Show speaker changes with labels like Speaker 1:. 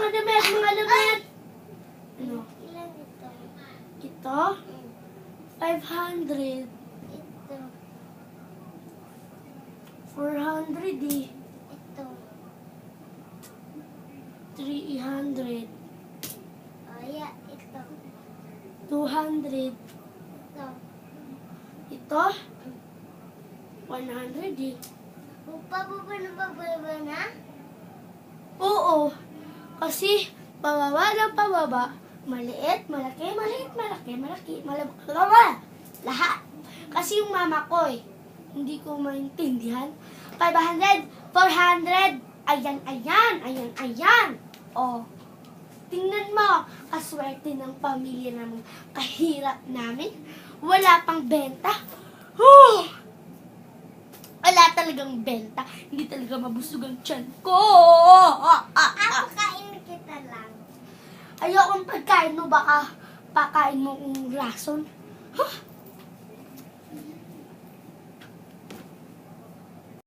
Speaker 1: mga damit, mga damit. Ano?
Speaker 2: Ilan ito?
Speaker 1: Ito? 500.
Speaker 2: Ito.
Speaker 1: 400 eh.
Speaker 2: Ito.
Speaker 1: 300.
Speaker 2: Yeah, ito.
Speaker 1: 200.
Speaker 2: Ito.
Speaker 1: Ito? 100 eh.
Speaker 2: Pababa na pababa na?
Speaker 1: Oo. Kasi, pababa ng pababa. Maliit, malaki, maliit, malaki, malaki, malaki. Lahat. Kasi yung mama ko eh, hindi ko maintindihan. 500, 400, ayan, ayan, ayan, ayan. O, tingnan mo, kaswerte ng pamilya namin, kahirap namin, wala pang benta. Wala talagang benta, hindi talaga mabusog ang tiyan ko.
Speaker 2: Ako kain kita lang.
Speaker 1: Ayokong pagkain mo, baka pakain mo ng rason. Huh?